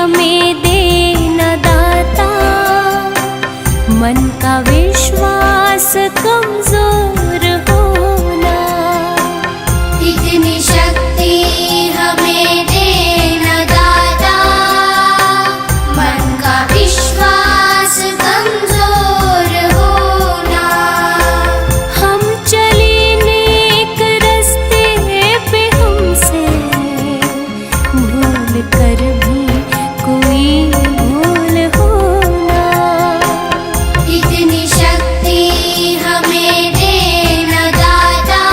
हमें दे न दाता, मन का विश्वास कमजोर होना। इतनी शक्ति हमें दे न दाता, मन का विश्वास कमजोर होना। हम चले नेक रास्ते पे, हमसे भूल कर भी कोई भूल होना। इतनी शक्ति हमें दे न दाता,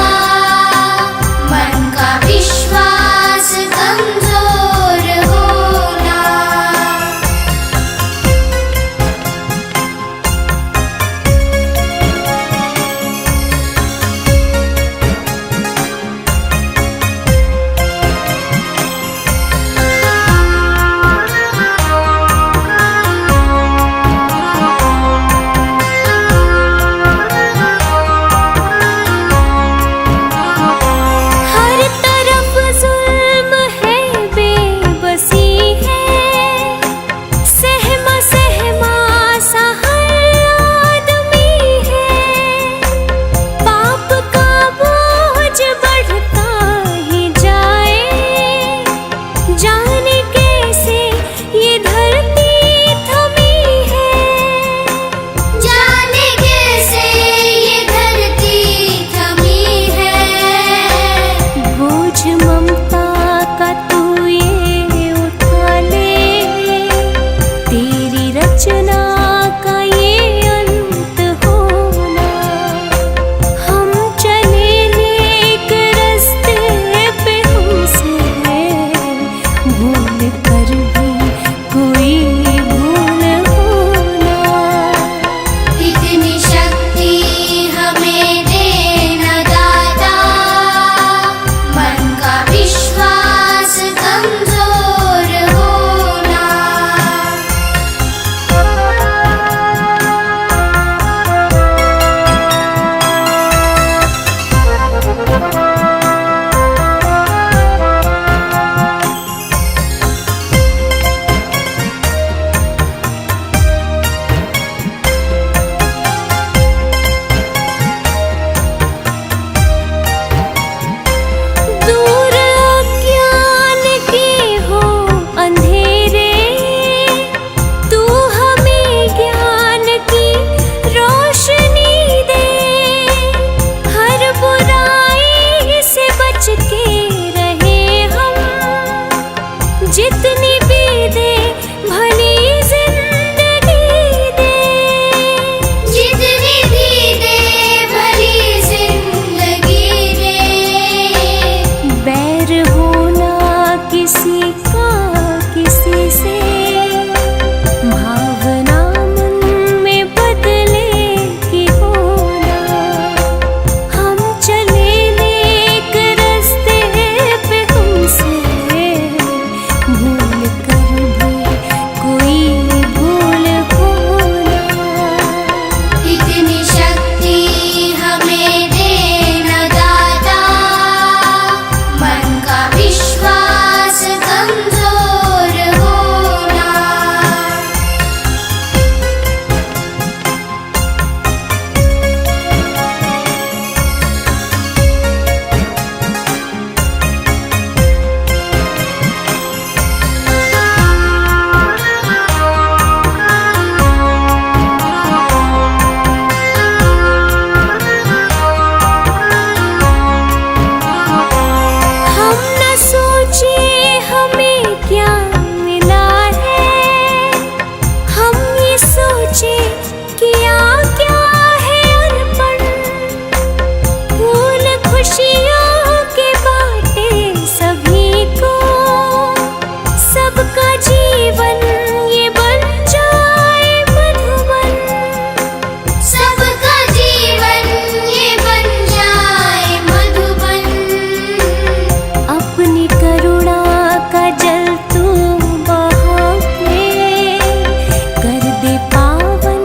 मन का विश्वास कमजोर होना। हर तरफ जुल्म है, बेबसी है, सहमा सहमा सा हर आदमी है। पाप का बोझ बढ़ता ही जाए, जाने कैसे ये धरती थमी है। जाने कैसे ये धरती थमी है। बोझ ममता का तू ये उठा ले, तेरी रचना का ये अंत होना। हम चले नेक रास्ते पे, हमसे भूल कर भी कोई भूल होना। इतनी शक्ति हमें दे न दाता, मन का विश्वास कमजोर होना। दूर अज्ञान के हो अंधेरे, तू हमें ज्ञान की रोशनी दे। हर बुराई से बच के रहे हम, जितनी भी दे भली जिंदगी दे। जितनी भी दे भली जिंदगी दे। बैर होना किसी का किसी से, भावना मन में बदले की होना। हम चले नेक रास्ते पे, हमसे भूल कर भी कोई भूल होना। इतनी शक्ति हमें दे न दाता, मन का विश्वास कमजोर होना। हम न सोचे हमें क्या मिला है, हम ये सोचे किया क्या है अर्पण। फूल खुशियों के बाटे सभी को, सबका जीवन ये बन जाए मधुबन। सबका जीवन ये बन जाए मधुबन। अपनी करुणा का जल तू बहा के, कर दे पावन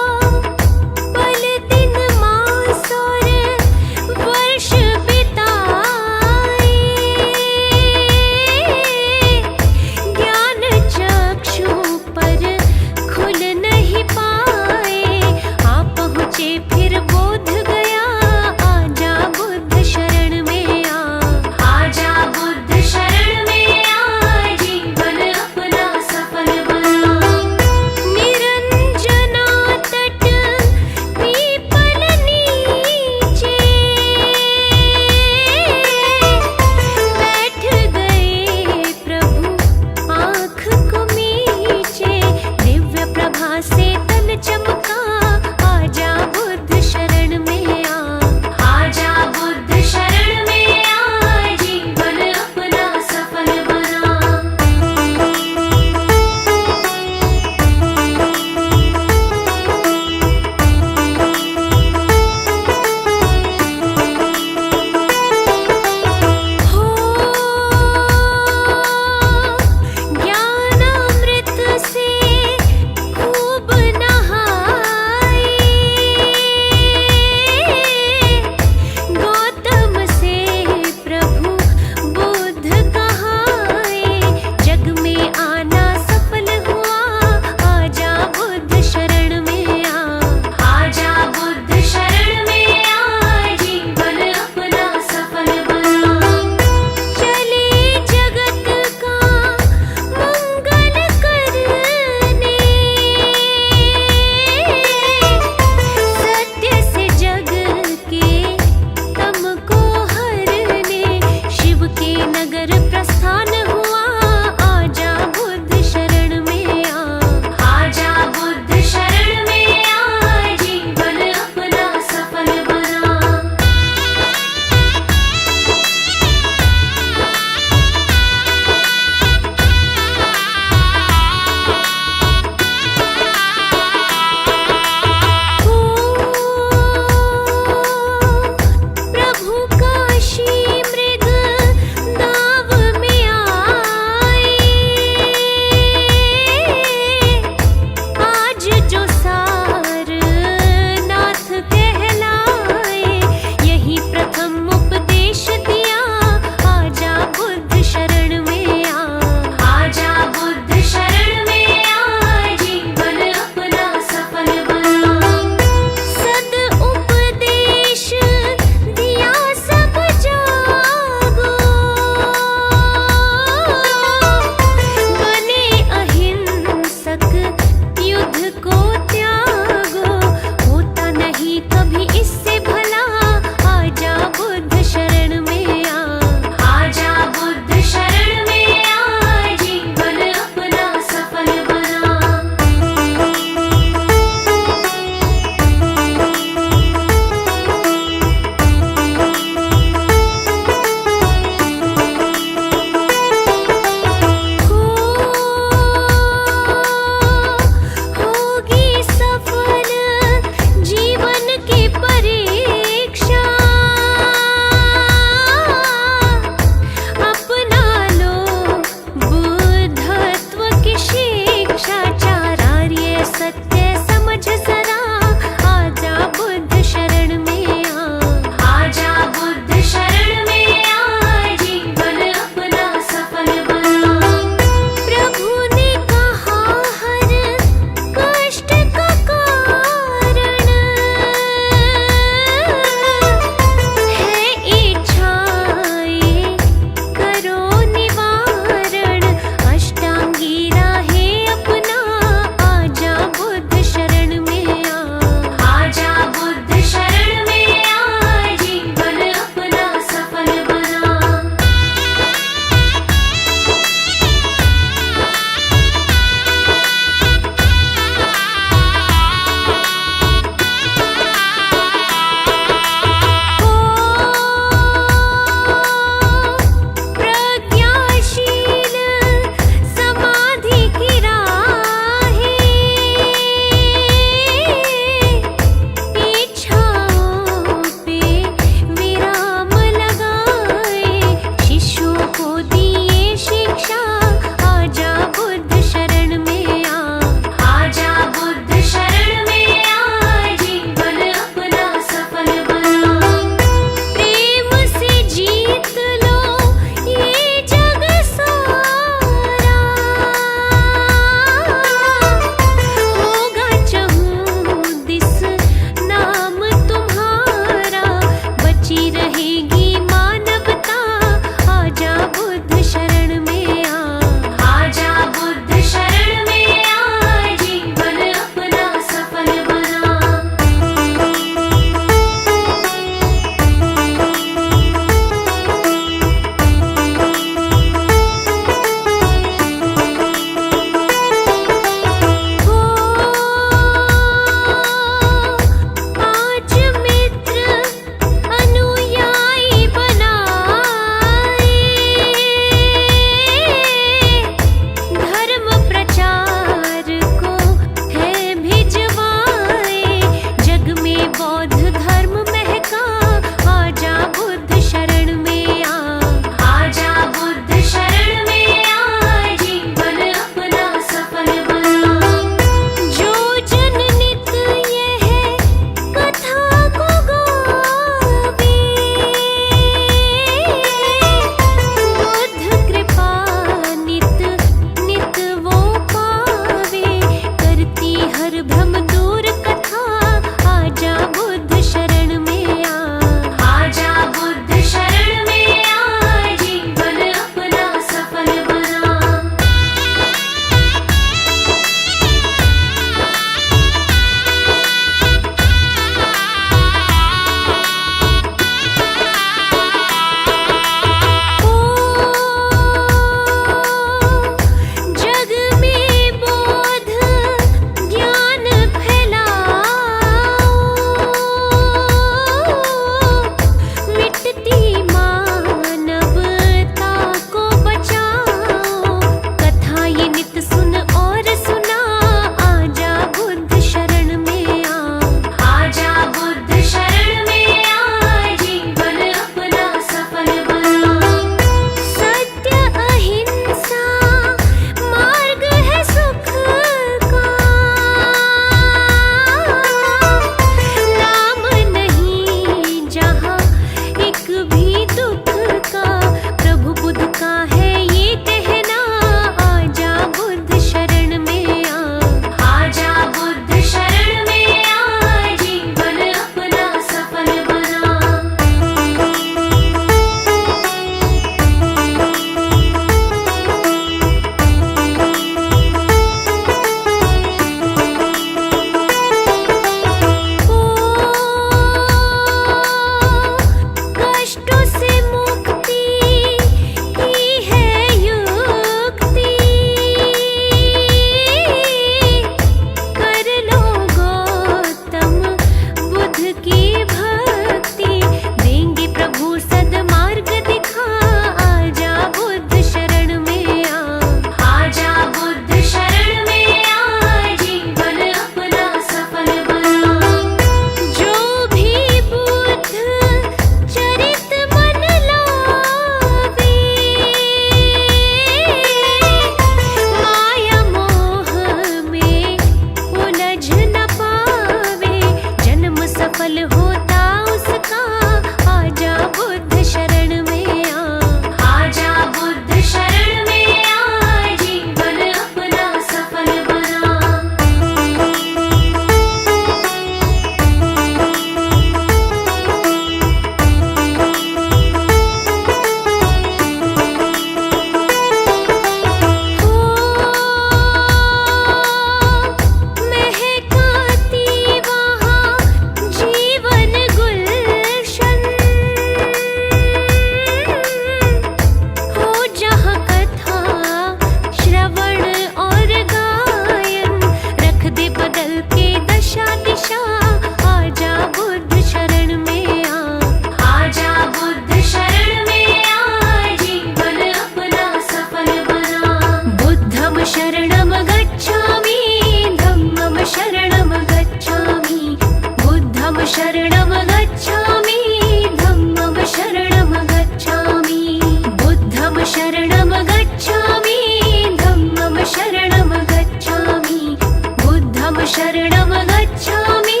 शरणं गच्छामि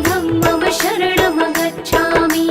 धम्मं शरणं गच्छामि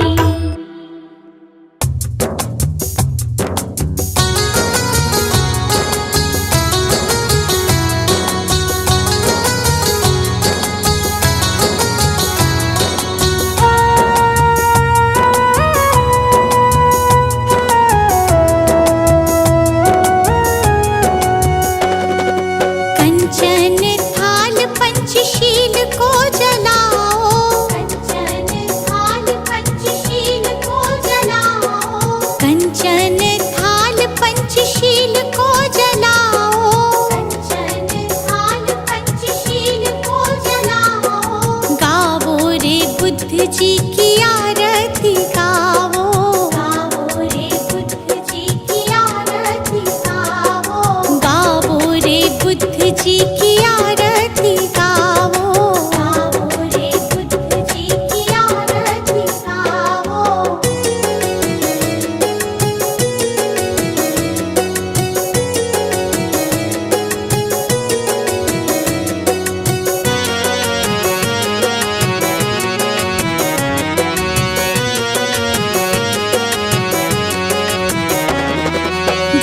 कंचन थाल पंचशील को जलाओ कंचन थाल पंचशील को जलाओ कंचन थाल पंचशील को जलाओ कंचन थाल पंचशील को जलाओ गावो रे बुद्ध जी की आरती गावो गावो रे बुद्ध जी की आरती गावो गावो रे बुद्ध जी की आरती गावो गावो रे बुद्ध जी की आरती गावो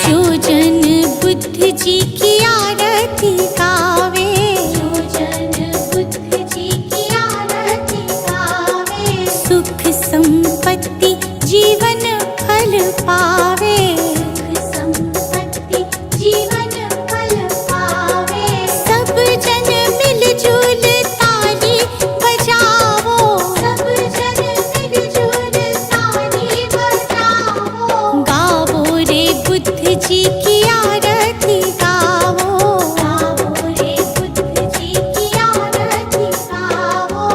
जो जन बुद्ध जी की आरती गावे जो जन बुद्ध जी की आरती गावे सुख संपत्ति जीवन फल पावे सुख संपत्ति जीवन फल पावे सब जन मिलजुल ताली बजाओ सब जन मिलजुल ताली बजाओ गावो रे बुद्ध जी की आरती गावो गावो रे बुद्ध जी की आरती गावो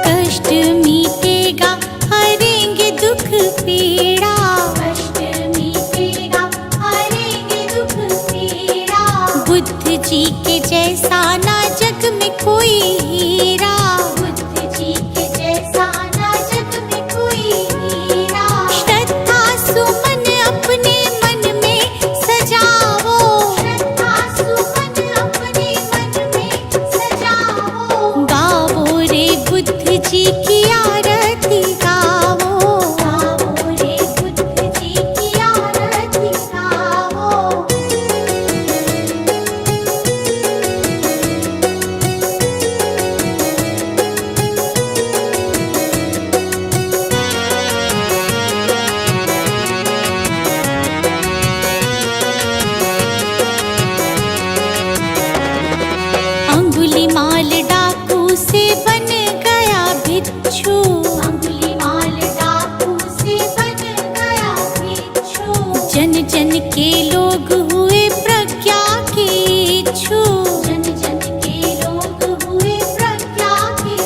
कष्ट मीटेगा हरेंगे दुख पीड़ा कष्ट मीटेगा हरेंगे दुख पीड़ा बुद्ध जी के जैसा ना जग में कोई हीरा बुद्ध जी के जैसा ना जग में कोई हीरा श्रद्धा सुमन अपने मन में सजाओ श्रद्धा सुमन अपने मन में सजाओ गावो रे बुद्ध जी की आरती गावो गावो रे बुद्ध जी की आरती गावो अंगुलीमाल डाकू से बन गया भिक्षु अंगुलीमाल डाकू से बन गया भिक्षु जन जन के लोग हुए प्रज्ञा के इच्छु जन जन के लोग हुए प्रज्ञा के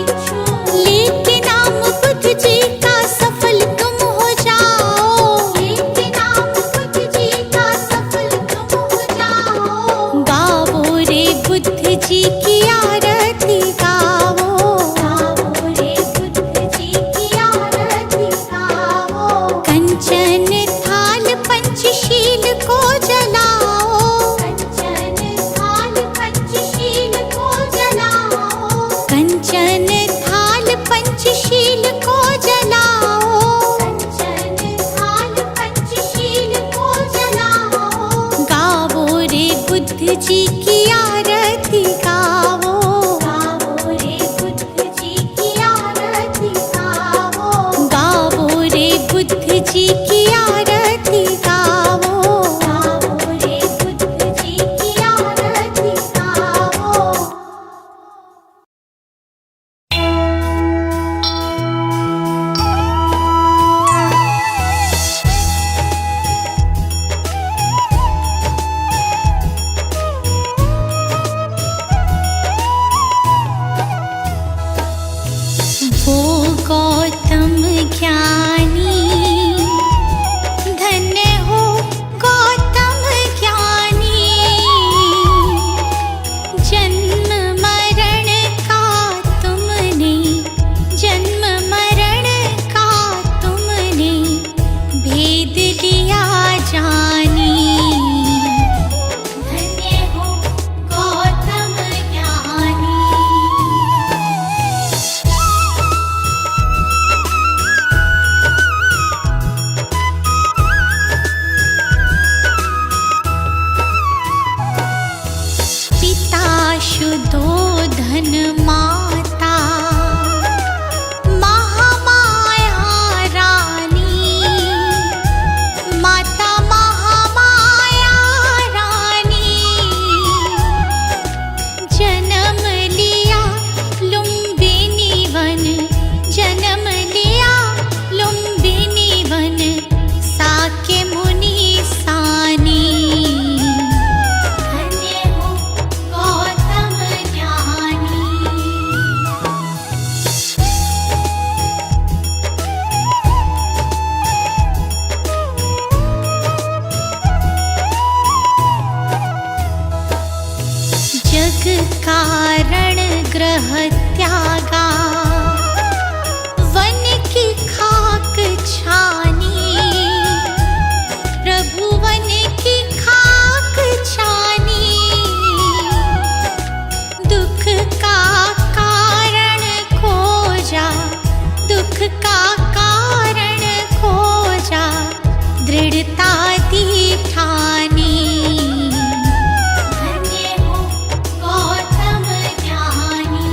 इच्छु लेके नाम बुद्ध जी का सफल तुम हो जाओ लेके नाम बुद्ध जी का सफल तुम हो जाओ गावो रे बुद्ध जी की आरती गावो गावो रे बुद्ध जी की आरती गावो कंचन थाल पंचशील को जलाओ कंचन थाल पंचशील को जलाओ कंचन थाल पंचशील को जलाओ कंचन थाल पंचशील को जलाओ गावो रे बुद्ध जी की आरती गावो गावो रे बुद्ध जी की आरती गावो गावो रे बुद्ध जी की आरती गावो गावो रे बुद्ध जी की आरती गावो शुद्धोधन माता महामाया रानी, माता महामाया रानी, जन्म लिया लुम्बिनी वन, जन्म लिया लुम्बिनी वन, साके मुनि सानी। धन्य हो गौतम ज्ञानी। जग कारण ग्रह त्यागा, वन की खाक छानी, प्रभु वन की खाक छानी। दुख का कारण खोजा, दुख का कारण खोजा, दृढ़ता दी ठानी। धन्य हो गौतम ज्ञानी।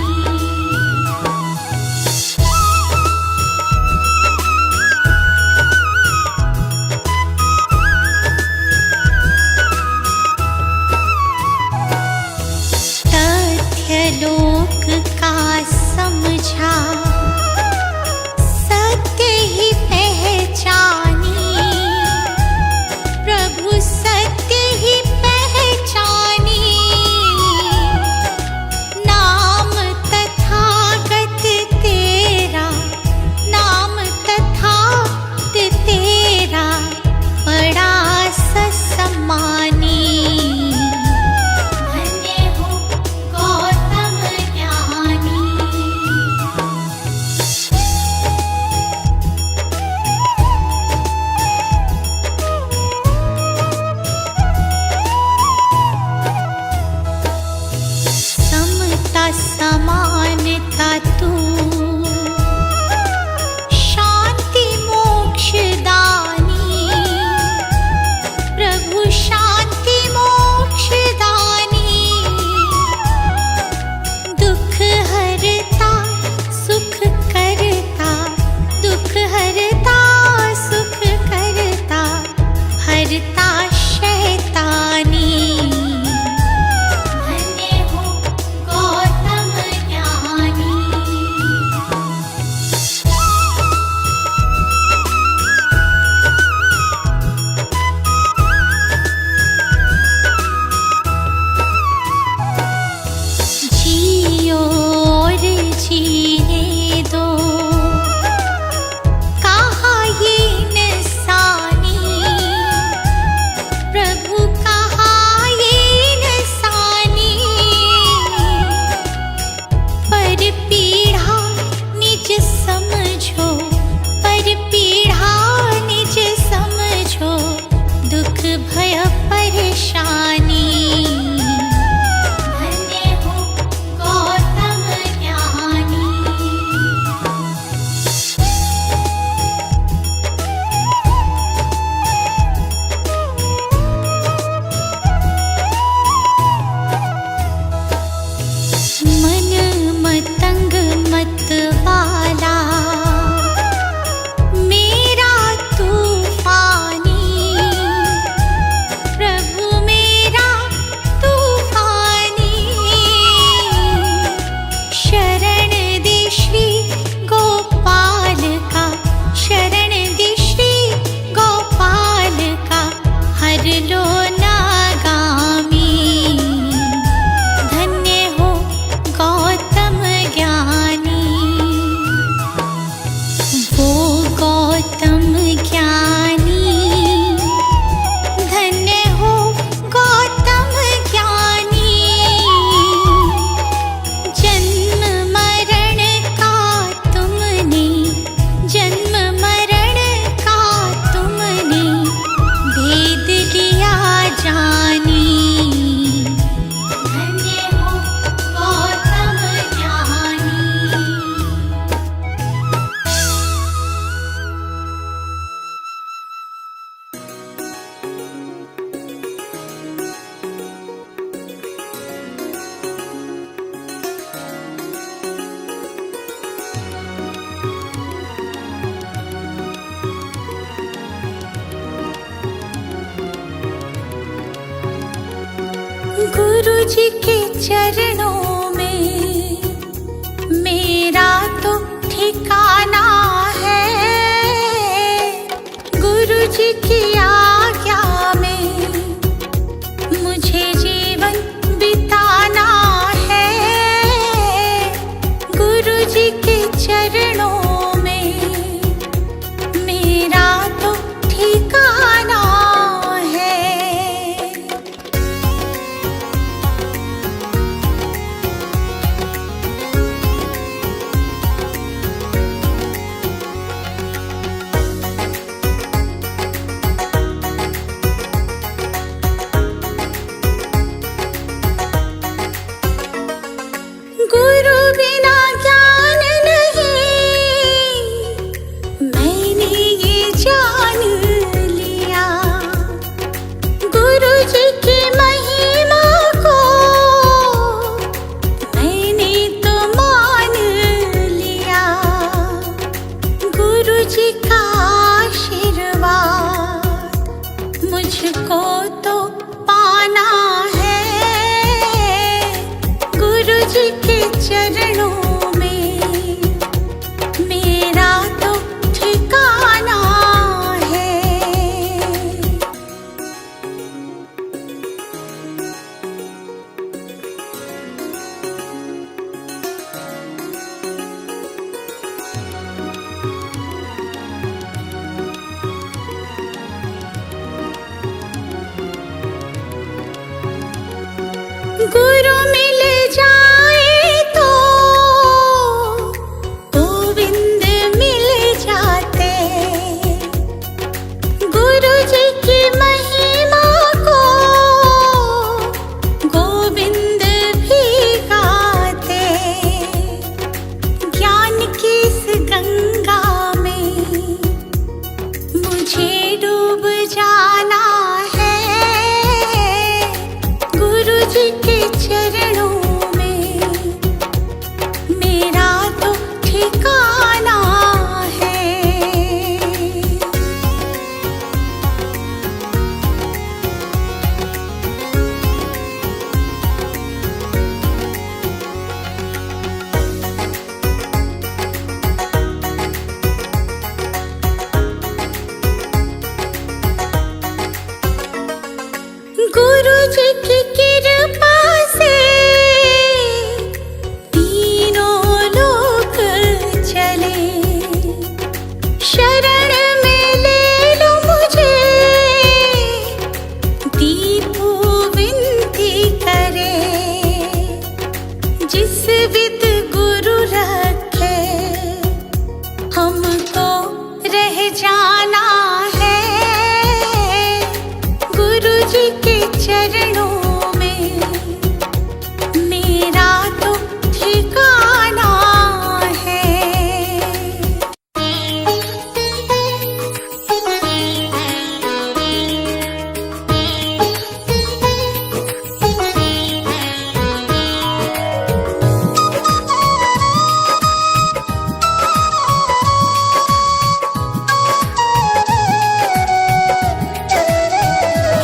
गुरु जी के चरणों में मेरा तो ठिकाना है। गुरु जी की आज्ञा में मुझे जीवन बिताना है। गुरु जी के चरणों में मेरा तो ठिकाना है। गुरु बिना ज्ञान नहीं, मैंने ये जान लिया। गुरु जी की महिमा को मैंने तो मान लिया। गुरु जी का आशीर्वाद मुझको तो पाना है। गुरु जी के चरणों में मेरा तो ठिकाना है। गुरु मिल जाए तो गोविंद मिल जाते। गुरु जी की महिमा को गोविंद भी गाते। ज्ञान की इस गंगा में मुझे डूब जाना है। गुरु जी के चरणों में मेरा तो ठिकाना है। गुरु जी की कृपा से तीनों लोक चले। शरण में ले लो मुझे, दीपू विनती करे। जिस विद गुरु रखे हमको रह जाना है। गुरु जी के चरणों में मेरा तो ठिकाना है।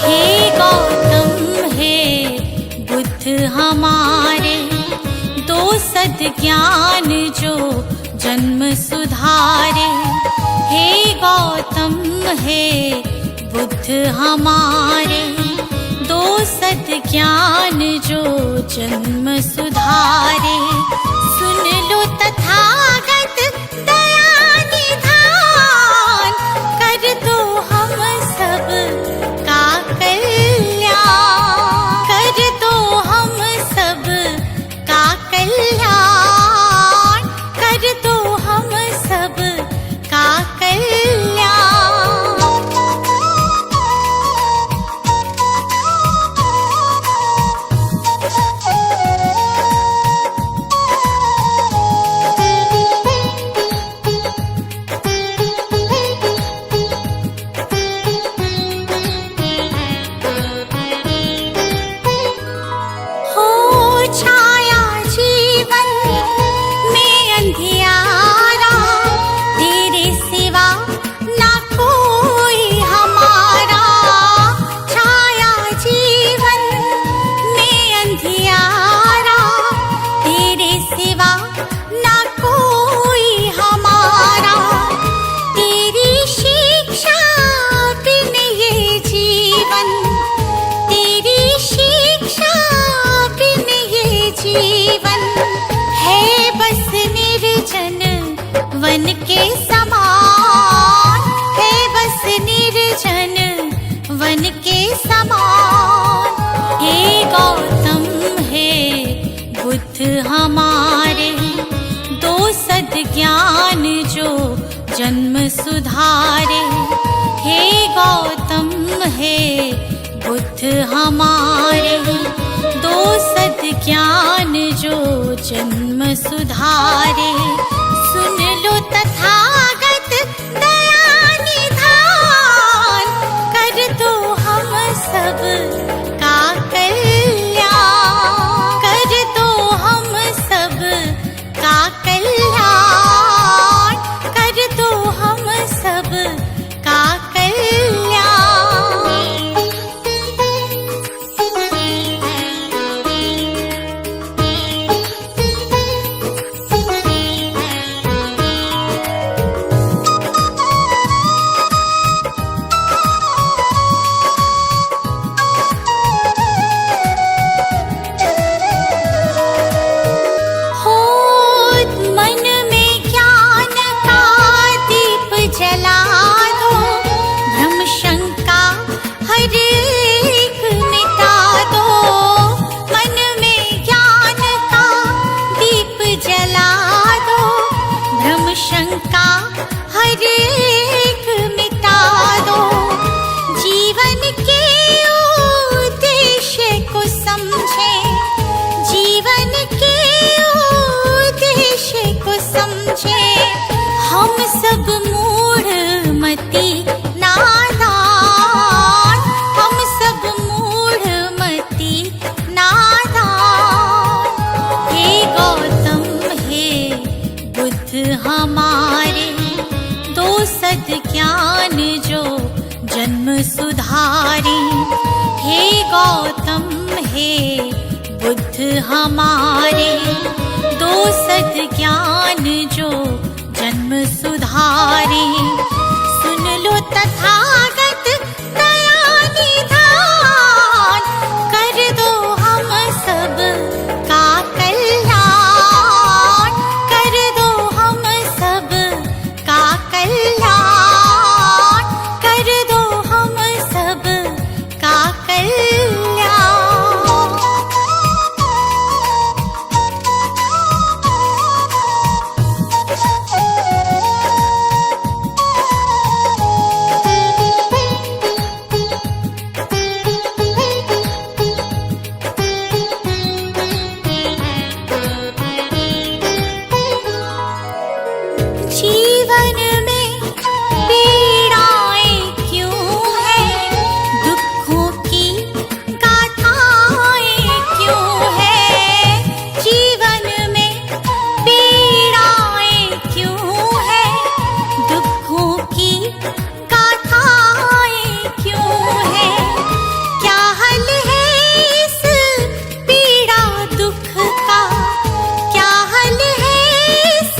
हे गौतम हे बुद्ध हमारे, दो सद ज्ञान जो जन्म सुधारे। हे गौतम हे बुद्ध हमारे, दो सद ज्ञान जो जन्म सुधारे। सुन लो तथागत दया निधान, कर दो हम सब का कल्याण। कर दो हम सब का कल्याण। कर दो हम सब का कल्याण। जीवन है बस निर्जन वन के समान, है बस निर्जन वन के समान। हे गौतम हे बुद्ध हमारे, दो सद्ज्ञान जो जन्म सुधारे। हे गौतम हे बुद्ध हमारे, दो सद्ज्ञान जो जन्म सुधारे। सुन लो तथागत दया निधान, कर दो हम सब का कल्याण, कर दो हम सब का कल्याण, कर दो हम सब का कल्याण। शंका हर एक मिटा दो, जीवन के उद्देश्य को समझे, जीवन के उद्देश्य को समझे। हम सब मूढ़ मति नादान, हम सब मूढ़ मति नादान। हे गौतम हे बुद्ध हमारे, दो सद्ज्ञान जो जन्म सुधारे। हे गौतम हे बुद्ध हमारे, दो सद्ज्ञान जो जन्म सुधारे। सुन लो तथागत दया निधान, कर दो हम सब का कल्याण, कर दो हम सब का कल्याण, कर दो हम सब का कल्याण। जीवन में पीड़ाएं क्यों हैं, दुखों की गाथाएं क्यों हैं। जीवन में पीड़ाएं क्यों हैं, दुखों की गाथाएं क्यों हैं। क्या हल है इस पीड़ा दुख का, क्या हल है इस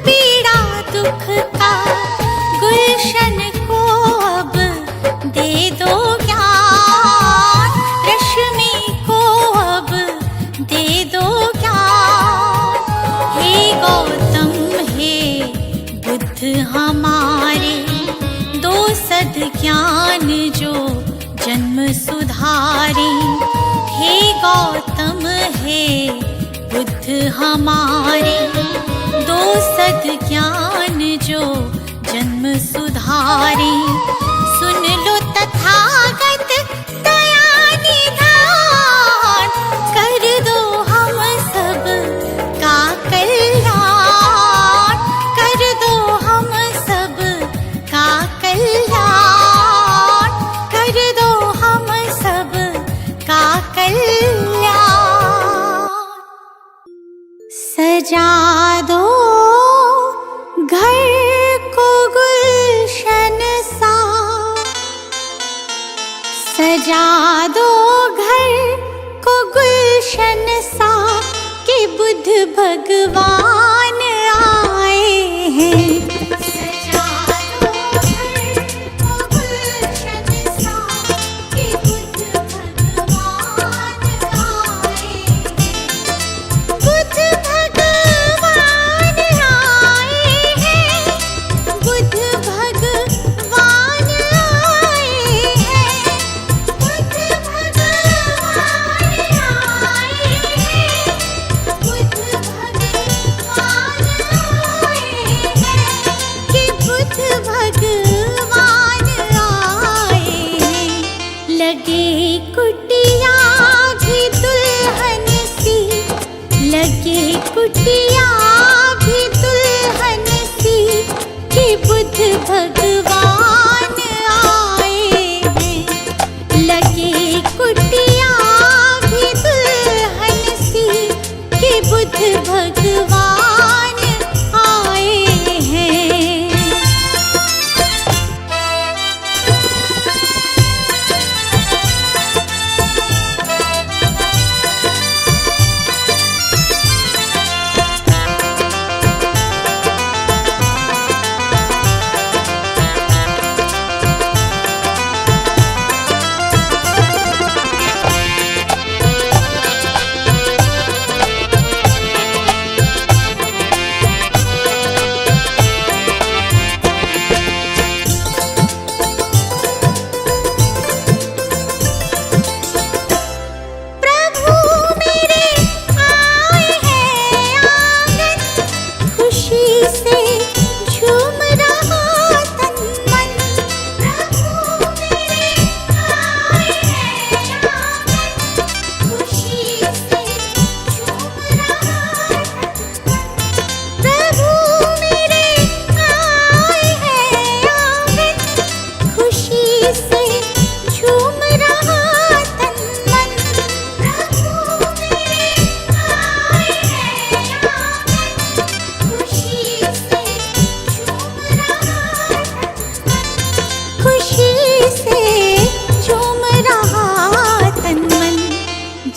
पीड़ा दुख का। गुलशन को अब दे दो ज्ञान, रश्मि को अब दे दो ज्ञान। हे गौतम हे बुद्ध हमारे, दो सद्ज्ञान जो जन्म सुधारे। हे गौतम हे बुद्ध हमारे, दो सद्ज्ञान जो जन्म सुधारे। सुन लो तथागत दया निधान, कर दो हम सब का कल्याण, कर दो हम सब का कल्याण, कर दो हम सब का कल्याण। सजा दो घर को गुलशन सा, सजा दो घर को गुलशन सा, कि बुद्ध भगवान आए हैं। सजा दो घर को गुलशन सा, कि बुद्ध भगवान आए हैं।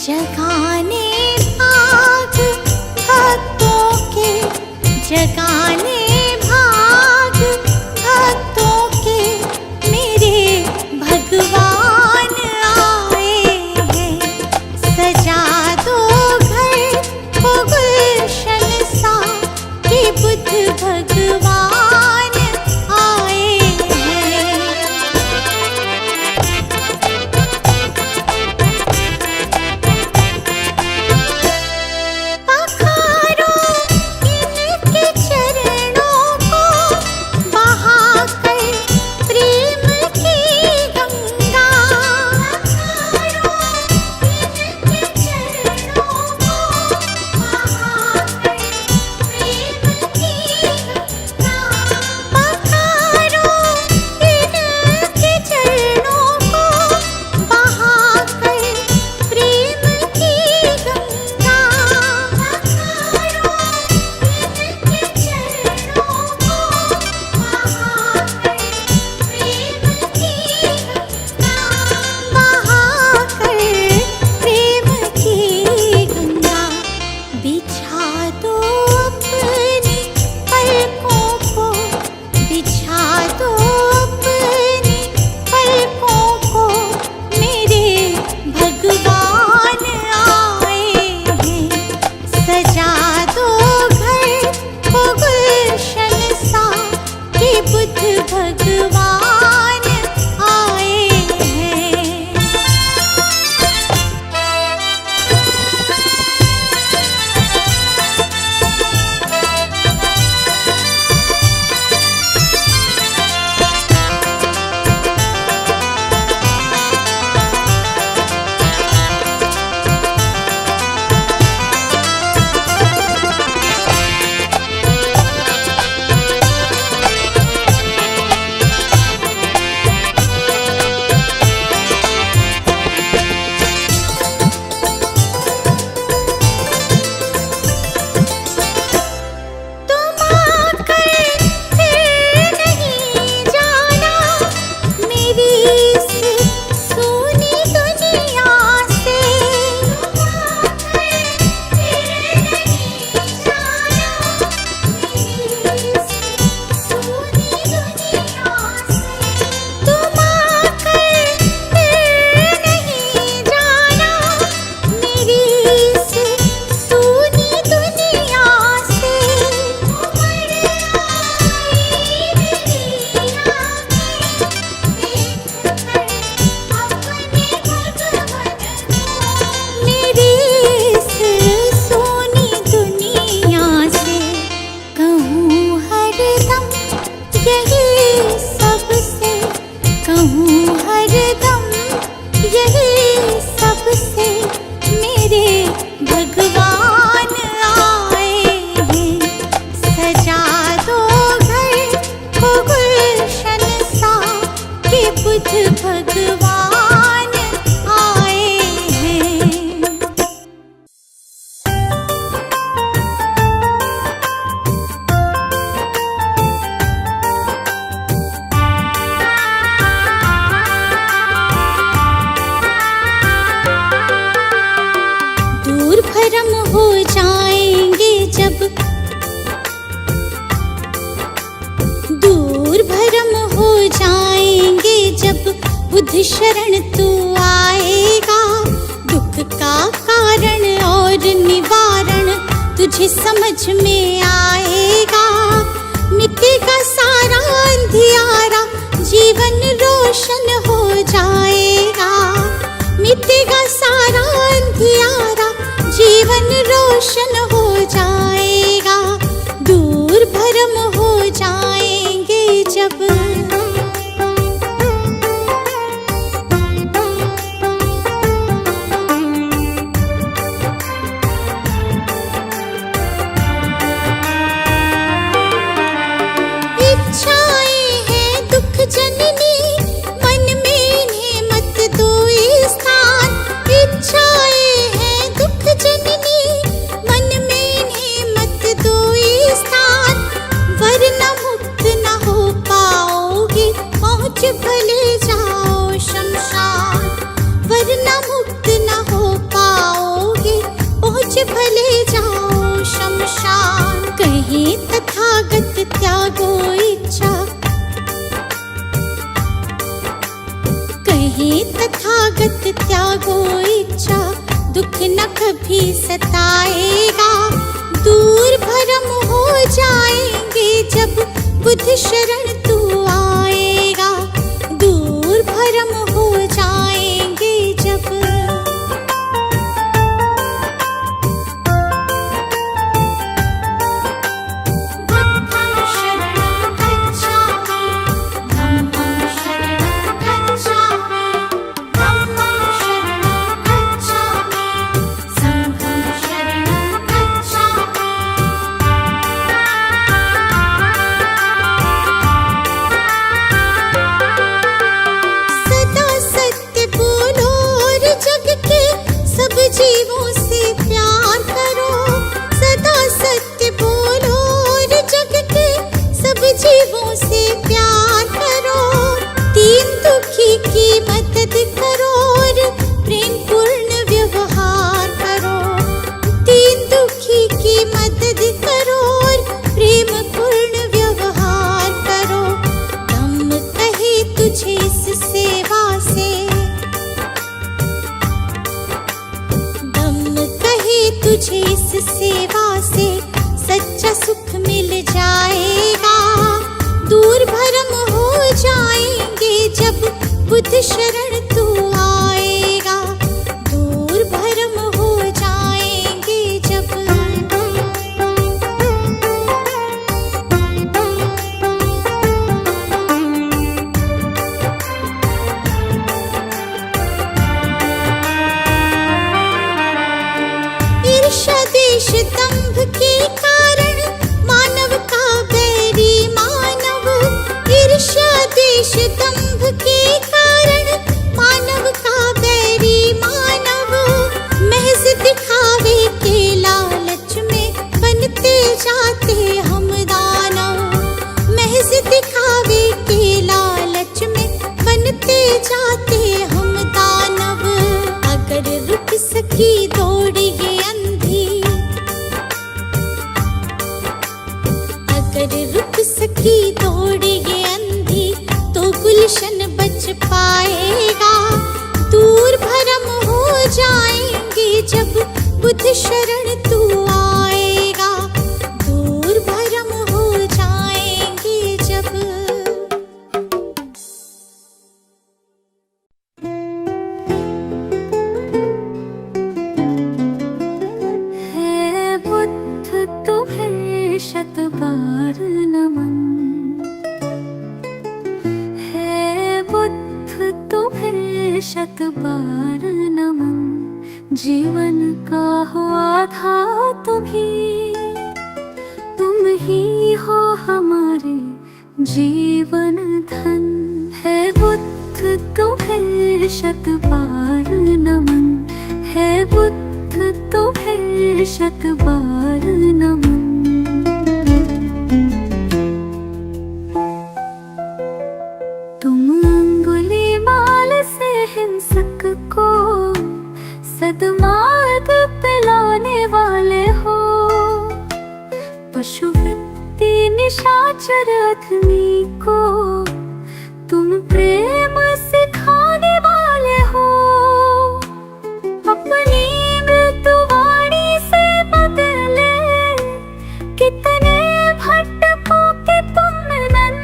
जगाने भाग भक्तों के, जगाने भाग भक्तों के, मेरे भगवान आए हैं। सजा दो घर को गुलशन सा कि बुद्ध भगवान आए हैं। पखारो इनके चरणों को, बहाकर प्रेम की गंगा। पखारो इनके चरणों को, बहाकर प्रेम की गंगा। पखारो इनके चरणों को, बहाकर प्रेम की गंगा। पखारो इनके चरणों को, बहाकर प्रेम की गंगा। बहाकर प्रेम की गंगा। बिछा दो अपनी पलकों को, बिछा दो अपनी पलकों को, मेरे भगवान आए हैं। सजा दो घर को गुलशन सा कि बुद्ध भगवान आए हैं। तुम आकर फिर नहीं जाना मेरी इस सूनी दुनिया से। तुम आकर फिर नहीं जाना मेरी इस सूनी दुनिया से। तुम आकर फिर नहीं जाना मेरी इस सूनी दुनिया से। उमड़ आई मेरी आँखें देखकर अपने भगवन को। मेरी इस सूनी दुनिया से कहूँ हरदम यही सबसे, कहूँ हरदम यही सबसे, मेरे भगवान आए हैं। सजा दो घर को गुलशन सा कि बुद्ध भगवान आए हैं। दूर भरम हो जाएंगे जब, दूर भरम हो जाएंगे जब बुद्ध शरण तू आएगा। दुख का कारण और निवारण तुझे समझ में आएगा। मिटेगा सारा अंधियारा, जीवन रोशन हो जाएगा। मिटेगा सारा अंधियारा, जीवन रोशन हो जाएगा। दूर भरम हो जाएंगे जब। इच्छाएं हैं दुख जननी, मन में इन्हें मत दो स्थान। इच्छाएं हैं दुख जननी, मन में इन्हें मत दो स्थान। बीच भले जाओ शमशान। कहे तथागत त्यागो इच्छा, कहे तथागत त्यागो इच्छा, दुख न कभी सताएगा। दूर भरम हो जाएंगे जब बुद्ध शरण तू आएगा। दूर भरम हो जाएंगे जब। बुद्धं शरणं गच्छामि, धम्मं शरणं गच्छामि, धम्मं शरणं गच्छामि, संघं शरणं गच्छामि। सदा सत्य बोलो और जग के सब जीवों से प्यार करो। सदा सत्य बोलो और जग के सब जीवों से प्यार करो। दीन दुखी की मदद करो और प्रेम पूर्ण व्यवहार करो। दीन दुखी की मदद करो और प्रेम पूर्ण व्यवहार करो। दम कहे तुझे इस सेवा से, दम कहे तुझे इस सेवा से सच्चा सुख मिल जाएगा। दूर भरम हो जाएंगे जब बुद्ध शरण तू आएगा। दूर भरम हो जाएंगे जब। ईर्ष्या द्वेष दंभ के कारण मानव का बैरी मानव। ईर्ष्या द्वेष दंभ के कारण मानव का बैरी मानव। महज दिखावे के लालच में बनते जाते हम दानव। महज दिखावे के लालच में बनते जाते हम दानव। अगर रुक सकी दौड़ ये अंधी, अगर रुक सकी दौड़ ये अंधी, तो गुलशन बच पाएगा। दूर भरम हो जाएंगे जब बुद्ध शरण तू आएगा। दूर भरम हो जाएंगे जब। है बुद्ध तुम्हें शत बार नमन। है बुद्ध तुम्हें शत बार नमन। जीवन का हो आधार तुम ही हो हमारे जीवन धन। है बुद्ध तुम्हें शत बार नमन। है बुद्ध तुम्हें शत बार नमन। तुम अंगुलीमाल से हिंसक को सद्मार्ग पे लाने वाले हो। पशुवृत्ति निशाचर अधमी को तुम प्रेम सिखाने वाले हो। अपनी मृत्युवाणी से बदले कितने भटकों के तुम नन।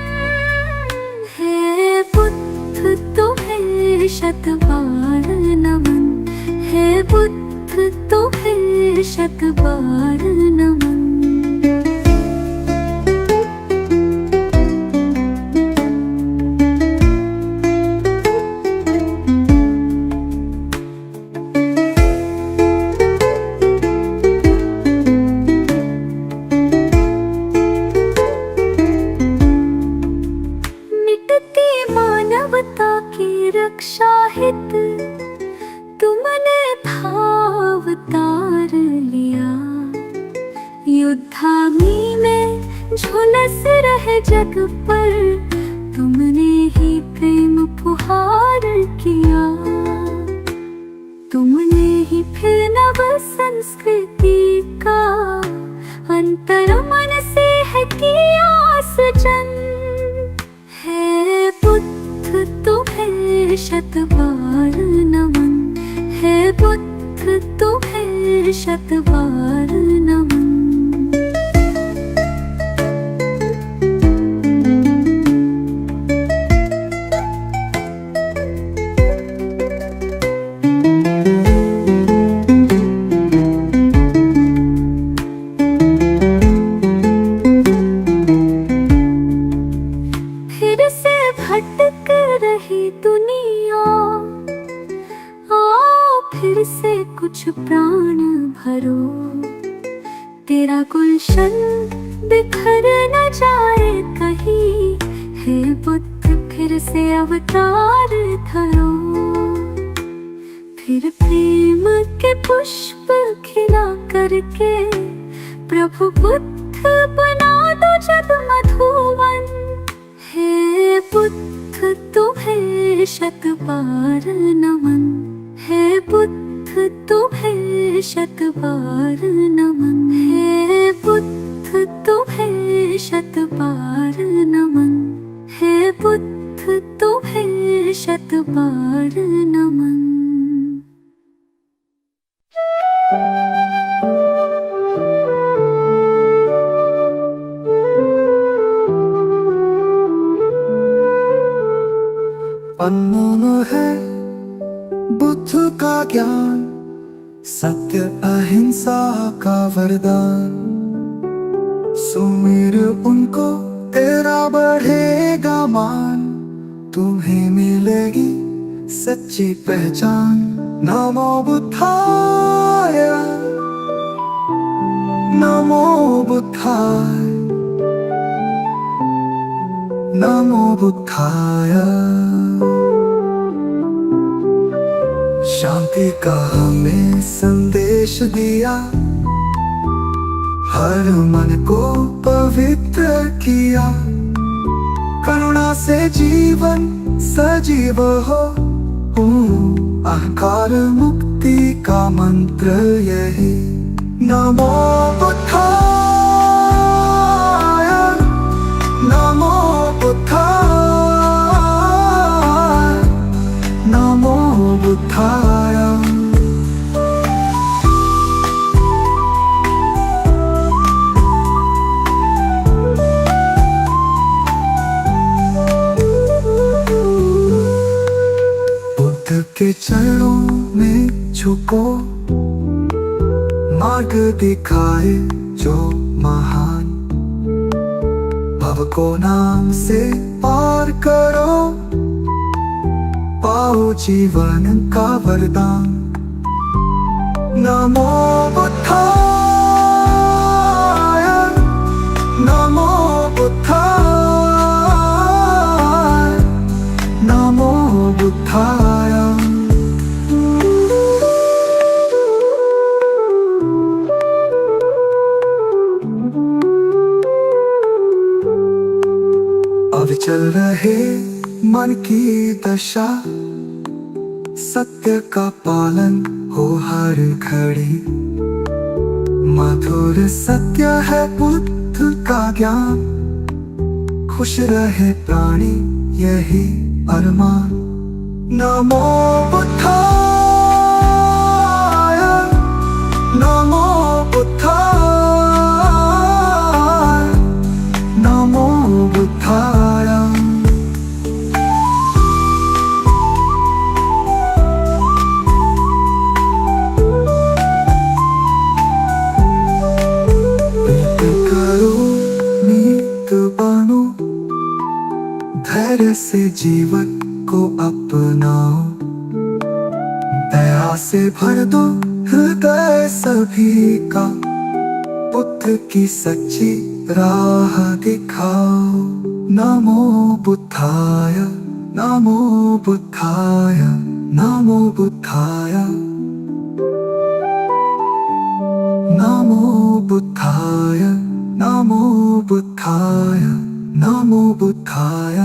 है बुद्ध तुम्हें शत बार नमन। है बुद्ध तुम्हें शत बार नमन। युद्धाग्नि में झुलस रहे जग पर तुमने ही प्रेम फुहार किया। तुमने ही फिर नव संस्कृति का अंतर मन से है किया सृजन। है बुद्ध तुम्हें शत बार नमन, है बुद्ध तुम्हें शत बार नमन। फिर से भटक रही दुनिया, आओ फिर से कुछ प्राण भरो। तेरा गुलशन बिखर न जाए कहीं, हे बुद्ध फिर से अवतार धरो। फिर प्रेम के पुष्प खिला करके प्रभु बुद्ध बना दो जग मधुवन। हे बुद्ध तुम्हें शत बार नमन, हे बुद्ध तुम्हें शत बार नमन, हे बुद्ध तुम्हें शत बार नमन, हे बुद्ध तुम्हें शत बार नमन। अनमोल है बुद्ध का ज्ञान, सत्य अहिंसा का वरदान। सुमिर उनको तेरा बढ़ेगा मान, तुम्हें मिलेगी सच्ची पहचान। नमो बुद्धाय, नमो बुद्धाय, नमो बुद्धाय। शांति का हमें संदेश दिया, हर मन को पवित्र किया। करुणा से जीवन सजीव हो, अहंकार मुक्ति का मंत्र यही। नमो बुद्धाय, नमो बुद्धाय, नमो बुद्धाय। बुद्ध के चरणों में झुको, मार्ग दिखाए जो महान। भव को नाम से पार करो, पाओ जीवन का वरदान। नमो बुद्धाय, नमो बुद्धाय, नमो बुद्धाय। अविचल रहे मन की दशा, सत्य का पालन हो हर घड़ी। मधुर सत्य है बुद्ध का ज्ञान, खुश रहे प्राणी यही अरमान। नमो बुद्धाय, नमो बुद्धाय, नमो बुद्धाय। धैर्य से जीवन को अपनाओ, दया से भर दो हृदय सभी का। बुद्ध की सच्ची राह दिखाओ। नमो बुद्धाय, नमो बुद्धाय, नमो बुद्धाय, नमो बुद्धाय, नमो बुद्धाय, नमो बुद्धाय।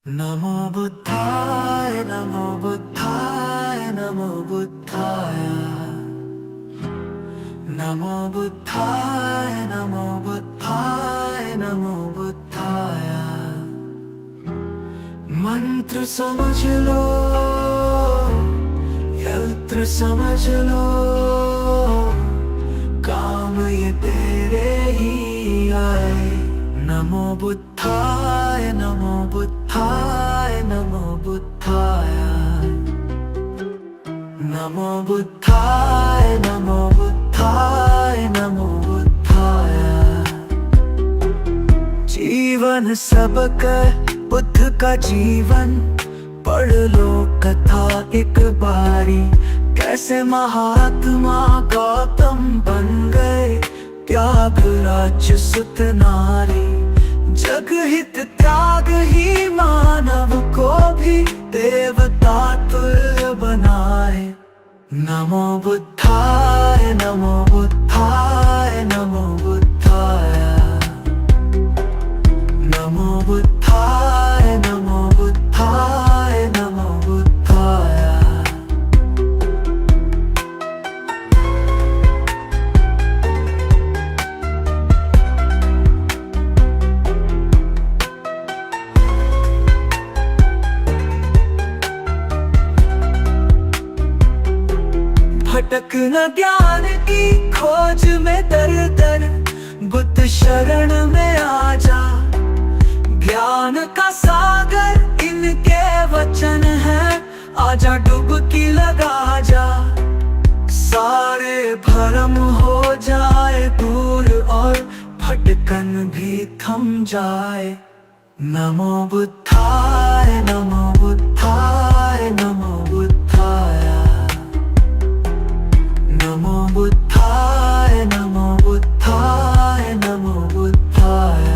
नमो बुद्धाय नमो बुद्धाय नमो बुद्धाय नमो बुद्धाय नमो बुद्धाय नमो बुद्धाय मंत्र समझ लो यंत्र समझ लो काम ये तेरे ही आए नमो बुद्धाय नमो बुद्धाय नमो बुद्धाय नमो बुद्धाय नमो बुद्धाय नमो बुद्धाय जीवन सबका बुद्ध का जीवन पढ़ लो कथा एक बारी कैसे महात्मा गौतम बन गए त्याग राज्य सुत नारी जग हित त्याग ही मानव को भी देवता तुल्य बनाए नमो बुद्धाय नमो बुद्धाय नमो बुद्धाय नमो बुद्धाय नमो बुद्धाय नमो बुद्धाय भटक न ज्ञान की खोज में दर दर बुद्ध शरण में आ जा ज्ञान का सागर इनके वचन है आजा डुबकी लगा जा सारे भरम हो जाए दूर और भटकन भी थम जाए नमो बुद्धाय नमो बुद्धाय नमो बुद्धाय नमो बुद्धाय नमो बुद्धाय नमो बुद्धाय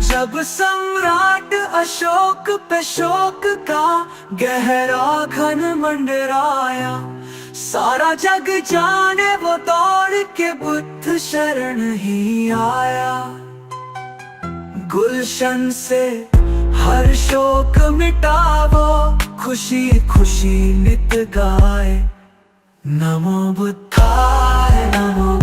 जब सम्राट अशोक पे शोक का गहरा घन मंडराया सारा जग जाने वो दौड़ के बुद्ध शरण ही आया गुलशन से हर शोक मिटावो खुशी खुशी नित गाए नमो बुद्धाय नमो